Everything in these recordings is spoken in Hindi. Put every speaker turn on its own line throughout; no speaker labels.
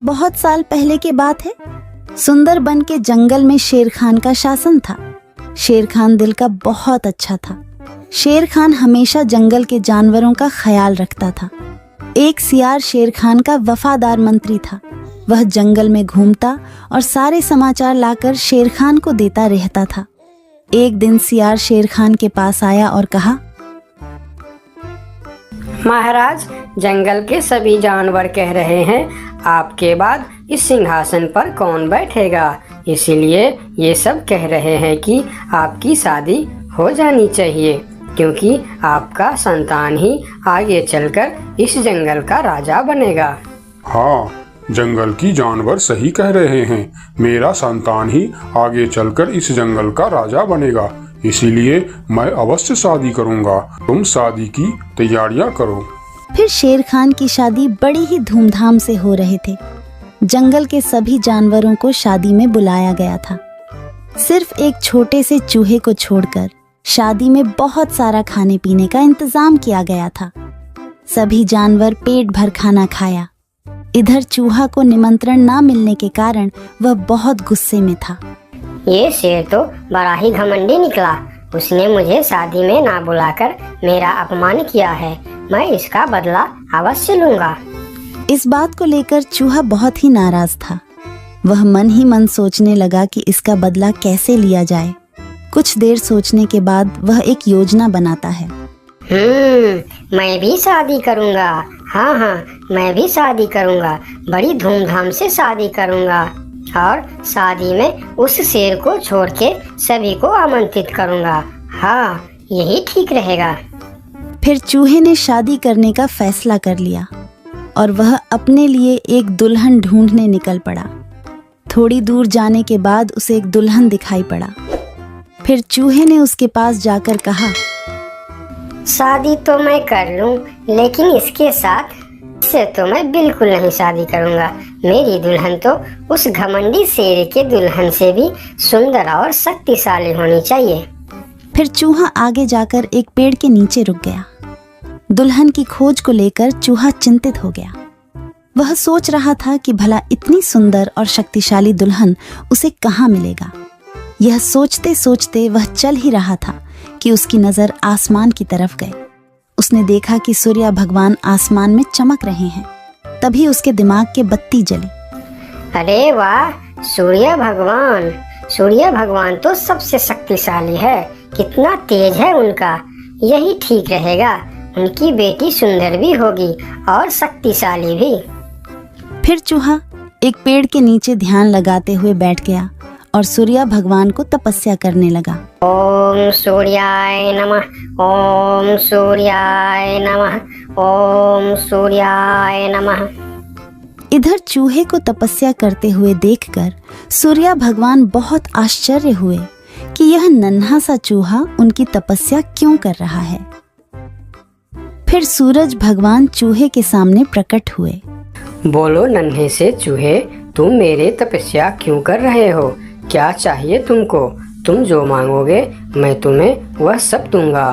बहुत साल पहले की बात है। सुंदरबन के जंगल में शेर खान का शासन था। शेर खान दिल का बहुत अच्छा था। शेर खान हमेशा जंगल के जानवरों का ख्याल रखता था। एक सियार शेर खान का वफादार मंत्री था। वह जंगल में घूमता और सारे समाचार लाकर शेर खान को देता रहता था। एक दिन सियार शेर खान के पास आया और कहा,
महाराज, जंगल के सभी जानवर कह रहे हैं आपके बाद इस सिंहासन पर कौन बैठेगा। इसीलिए ये सब कह रहे हैं कि आपकी शादी हो जानी चाहिए, क्योंकि आपका संतान ही आगे चलकर इस जंगल का राजा बनेगा।
हाँ, जंगल की जानवर सही कह रहे हैं। मेरा संतान ही आगे चलकर इस जंगल का राजा बनेगा। इसीलिए मैं अवश्य शादी करूंगा। तुम शादी की तैयारियां करो।
फिर शेर खान की शादी बड़ी ही धूमधाम से हो रहे थे। जंगल के सभी जानवरों को शादी में बुलाया गया था। सिर्फ एक छोटे से चूहे को छोड़कर शादी में बहुत सारा खाने पीने का इंतजाम किया गया था। सभी जानवर पेट भर खाना खाया। इधर चूहा को निमंत्रण ना मिलने के कारण वह बहुत गुस्से में था।
ये शेर तो बड़ा ही घमंडी निकला। उसने मुझे शादी में ना बुलाकर मेरा अपमान किया है। मैं इसका बदला अवश्य लूंगा।
इस बात को लेकर चूहा बहुत ही नाराज था। वह मन ही मन सोचने लगा कि इसका बदला कैसे लिया जाए। कुछ देर सोचने के बाद वह एक योजना बनाता है।
मैं भी शादी करूंगा। हाँ, मैं भी शादी करूंगा। बड़ी धूमधाम से शादी करूंगा और शादी में उस शेर को छोड़ के सभी को आमंत्रित करूंगा। हाँ, यही ठीक रहेगा।
फिर चूहे ने शादी करने का फैसला कर लिया और वह अपने लिए एक दुल्हन ढूंढने निकल पड़ा। थोड़ी दूर जाने के बाद उसे एक दुल्हन दिखाई पड़ा। फिर चूहे ने उसके पास जाकर कहा,
शादी तो मैं कर लूं, लेकिन इसके साथ से तो मैं बिल्कुल नहीं शादी करूंगा। मेरी दुल्हन तो उस घमंडी शेर के दुल्हन से भी सुंदर और शक्तिशाली होनी चाहिए।
फिर चूहा आगे जाकर एक पेड़ के नीचे रुक गया। दुल्हन की खोज को लेकर चूहा चिंतित हो गया। वह सोच रहा था कि भला इतनी सुंदर और शक्तिशाली दुल्हन उसे कहाँ मिलेगा। यह सोचते सोचते वह चल ही रहा था कि उसकी नजर आसमान की तरफ गई। उसने देखा कि सूर्य भगवान आसमान में चमक रहे हैं। तभी उसके दिमाग के बत्ती जली।
अरे वाह, सूर्य भगवान तो सबसे शक्तिशाली है। कितना तेज है उनका। यही ठीक रहेगा। उनकी बेटी सुंदर भी होगी और शक्तिशाली भी।
फिर चूहा एक पेड़ के नीचे ध्यान लगाते हुए बैठ गया और सूर्य भगवान को तपस्या करने लगा।
ओम सूर्याय नमः, ओम सूर्याय नमः, ओम सूर्याय नमः।
इधर चूहे को तपस्या करते हुए देखकर सूर्य भगवान बहुत आश्चर्य हुए कि यह नन्हा सा चूहा उनकी तपस्या क्यों कर रहा है। फिर सूरज भगवान चूहे के सामने प्रकट हुए।
बोलो नन्हे से चूहे, तुम मेरे तपस्या क्यों कर रहे हो? क्या चाहिए तुमको? तुम जो मांगोगे मैं तुम्हें वह सब दूंगा।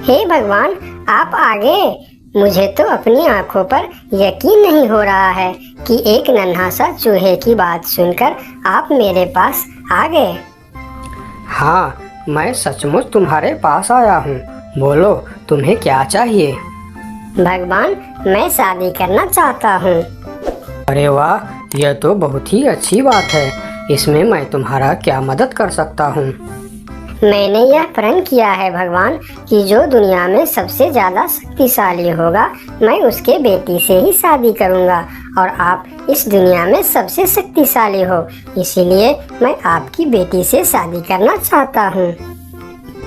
हे भगवान, आप आगे। मुझे तो अपनी आंखों पर यकीन नहीं हो रहा है कि एक नन्हा सा चूहे की बात सुनकर आप मेरे पास आ गए।
हाँ, मैं सचमुच तुम्हारे पास आया हूँ। बोलो तुम्हें क्या चाहिए?
भगवान, मैं शादी करना चाहता हूँ।
अरे वाह, यह तो बहुत ही अच्छी बात है। इसमें मैं तुम्हारा क्या मदद कर सकता हूँ?
मैंने यह प्रण किया है भगवान कि जो दुनिया में सबसे ज्यादा शक्तिशाली होगा मैं उसके बेटी से ही शादी करूँगा और आप इस दुनिया में सबसे शक्तिशाली हो। इसीलिए मैं आपकी बेटी से शादी करना चाहता हूँ।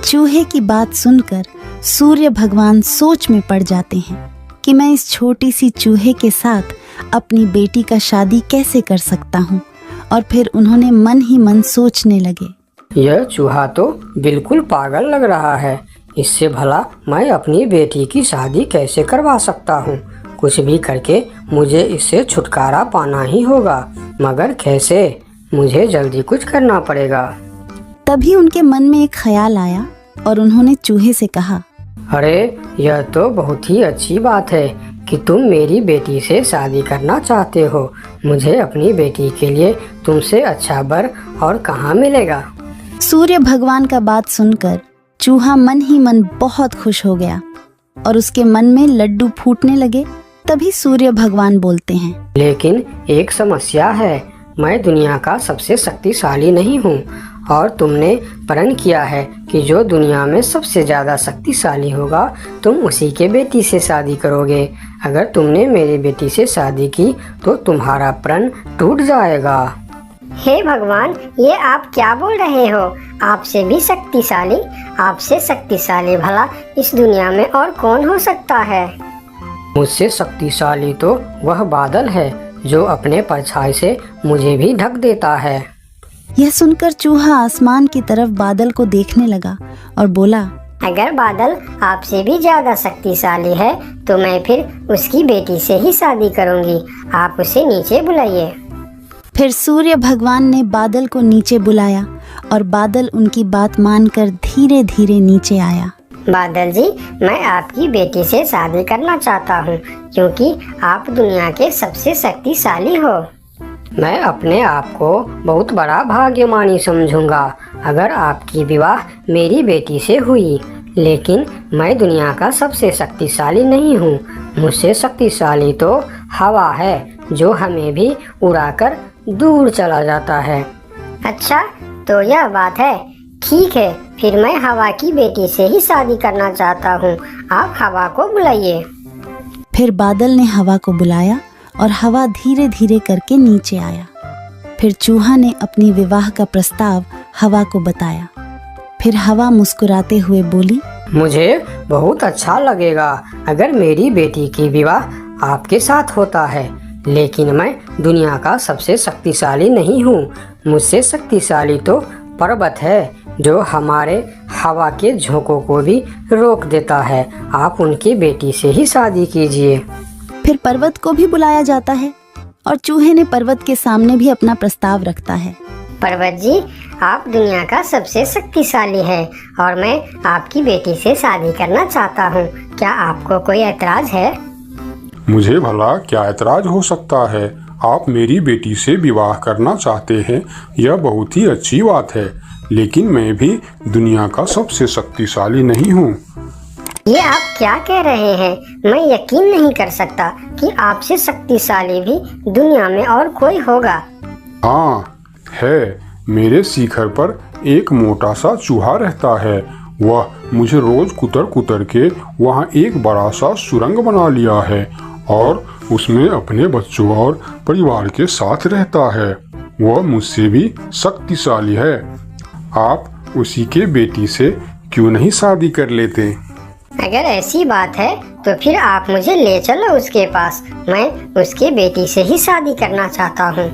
चूहे की बात सुनकर सूर्य भगवान सोच में पड़ जाते हैं कि मैं इस छोटी सी चूहे के साथ अपनी बेटी का शादी कैसे कर सकता हूँ। और फिर उन्होंने मन ही मन सोचने लगे,
यह चूहा तो बिल्कुल पागल लग रहा है। इससे भला मैं अपनी बेटी की शादी कैसे करवा सकता हूँ? कुछ भी करके मुझे इससे छुटकारा पाना ही होगा, मगर कैसे? मुझे जल्दी कुछ करना पड़ेगा।
तभी उनके मन में एक ख्याल आया और उन्होंने चूहे से कहा,
अरे यह तो बहुत ही अच्छी बात है कि तुम मेरी बेटी से शादी करना चाहते हो। मुझे अपनी बेटी के लिए तुमसे अच्छा वर और कहाँ मिलेगा।
सूर्य भगवान का बात सुनकर चूहा मन ही मन बहुत खुश हो गया और उसके मन में लड्डू फूटने लगे। तभी सूर्य भगवान बोलते हैं,
लेकिन एक समस्या है, मैं दुनिया का सबसे शक्तिशाली नहीं हूँ और तुमने प्रण किया है कि जो दुनिया में सबसे ज़्यादा शक्तिशाली होगा तुम उसी के बेटी से शादी करोगे। अगर तुमने मेरी बेटी से शादी की तो तुम्हारा प्रण टूट जाएगा।
हे भगवान, ये आप क्या बोल रहे हो? आपसे भी शक्तिशाली? आपसे शक्तिशाली भला इस दुनिया में और कौन हो सकता है?
मुझसे शक्तिशाली तो वह बादल है जो अपने परछाई से मुझे भी ढक देता है।
यह सुनकर चूहा आसमान की तरफ बादल को देखने लगा और बोला,
अगर बादल आपसे भी ज्यादा शक्तिशाली है तो मैं फिर उसकी बेटी से ही शादी करूंगी। आप उसे नीचे बुलाइए।
फिर सूर्य भगवान ने बादल को नीचे बुलाया और बादल उनकी बात मानकर धीरे धीरे नीचे आया।
बादल जी, मैं आपकी बेटी से शादी करना चाहता हूँ क्योंकि आप दुनिया के सबसे शक्तिशाली हो।
मैं अपने आप को बहुत बड़ा भाग्यमानी समझूंगा अगर आपकी विवाह मेरी बेटी से हुई, लेकिन मैं दुनिया का सबसे शक्तिशाली नहीं हूँ। मुझसे शक्तिशाली तो हवा है जो हमें भी उड़ाकर दूर चला जाता है।
अच्छा, तो यह बात है। ठीक है, फिर मैं हवा की बेटी से ही शादी करना चाहता हूँ। आप हवा को बुलाइए।
फिर बादल ने हवा को बुलाया और हवा धीरे धीरे करके नीचे आया। फिर चूहा ने अपनी विवाह का प्रस्ताव हवा को बताया। फिर हवा मुस्कुराते हुए बोली,
मुझे बहुत अच्छा लगेगा अगर मेरी बेटी की विवाह आपके साथ होता है, लेकिन मैं दुनिया का सबसे शक्तिशाली नहीं हूँ। मुझसे शक्तिशाली तो पर्वत है जो हमारे हवा के झोंकों को भी रोक देता है। आप उनकी बेटी से ही शादी कीजिए।
फिर पर्वत को भी बुलाया जाता है और चूहे ने पर्वत के सामने भी अपना प्रस्ताव रखता है।
पर्वत जी, आप दुनिया का सबसे शक्तिशाली है और मैं आपकी बेटी से शादी करना चाहता हूँ। क्या आपको कोई ऐतराज है?
मुझे भला क्या ऐतराज हो सकता है? आप मेरी बेटी से विवाह करना चाहते हैं, यह बहुत ही अच्छी बात है, लेकिन मैं भी दुनिया का सबसे शक्तिशाली नहीं हूँ।
ये आप क्या कह रहे हैं? मैं यकीन नहीं कर सकता कि आपसे शक्तिशाली भी दुनिया में और कोई होगा।
हाँ है, मेरे शिखर पर एक मोटा सा चूहा रहता है। वह मुझे रोज कुतर कुतर के वहाँ एक बड़ा सा सुरंग बना लिया है और उसमें अपने बच्चों और परिवार के साथ रहता है। वह मुझसे भी शक्तिशाली है। आप उसी के बेटी से क्यों नहीं शादी कर लेते?
अगर ऐसी बात है तो फिर आप मुझे ले चलो उसके पास। मैं उसके बेटी से ही शादी करना चाहता हूँ।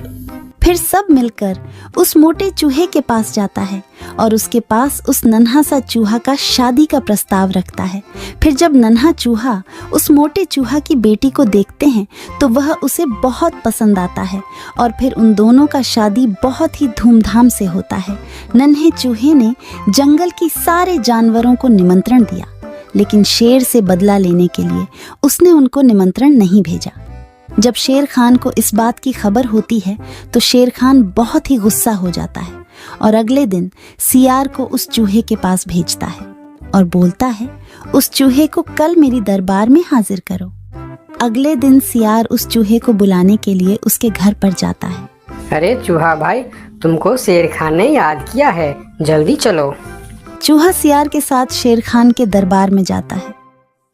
फिर सब मिलकर उस मोटे चूहे के पास जाता है और उसके पास उस नन्हा सा चूहा का शादी का प्रस्ताव रखता है। फिर जब नन्हा चूहा उस मोटे चूहा की बेटी को देखते हैं तो वह उसे बहुत पसंद आता है और फिर उन दोनों का शादी बहुत ही धूमधाम से होता है। नन्हे चूहे ने जंगल की सारे जानवरों को निमंत्रण दिया, लेकिन शेर से बदला लेने के लिए उसने उनको निमंत्रण नहीं भेजा। जब शेर खान को इस बात की खबर होती है तो शेर खान बहुत ही गुस्सा हो जाता है और अगले दिन सियार को उस चूहे के पास भेजता है और बोलता है, उस चूहे को कल मेरी दरबार में हाजिर करो। अगले दिन सियार उस चूहे को बुलाने के लिए उसके घर पर जाता है।
अरे चूहा भाई, तुमको शेर खान ने याद किया है, जल्दी चलो।
चूहा सियार के साथ शेर खान के दरबार में जाता है।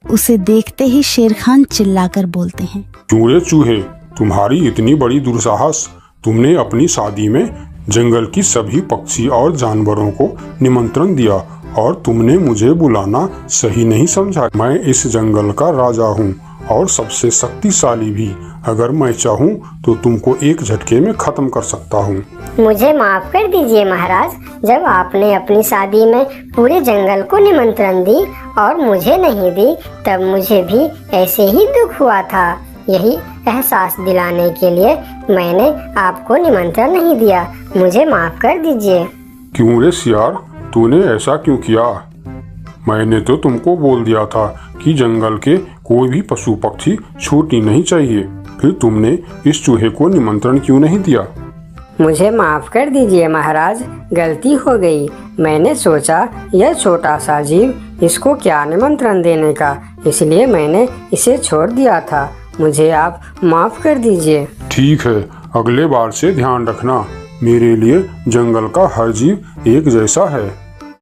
उसे देखते ही शेर खान चिल्लाकर बोलते हैं,
क्यों रे चूहे, तुम्हारी इतनी बड़ी दुस्साहस? तुमने अपनी शादी में जंगल की सभी पक्षी और जानवरों को निमंत्रण दिया और तुमने मुझे बुलाना सही नहीं समझा। मैं इस जंगल का राजा हूँ और सबसे शक्तिशाली भी। अगर मैं चाहूँ तो तुमको एक झटके में खत्म कर सकता हूँ।
मुझे माफ कर दीजिए महाराज, जब आपने अपनी शादी में पूरे जंगल को निमंत्रण दी और मुझे नहीं दी तब मुझे भी ऐसे ही दुख हुआ था। यही एहसास दिलाने के लिए मैंने आपको निमंत्रण नहीं दिया। मुझे माफ कर दीजिए।
क्यों रे सियार, तूने ऐसा क्यों किया? मैंने तो तुमको बोल दिया था कि जंगल के कोई भी पशु पक्षी छूटनी नहीं चाहिए। फिर तुमने इस चूहे को निमंत्रण क्यों नहीं दिया?
मुझे माफ कर दीजिए महाराज, गलती हो गई। मैंने सोचा यह छोटा सा जीव, इसको क्या निमंत्रण देने का, इसलिए मैंने इसे छोड़ दिया था। मुझे आप माफ कर दीजिए।
ठीक है, अगले बार से ध्यान रखना। मेरे लिए जंगल का हर जीव एक जैसा है।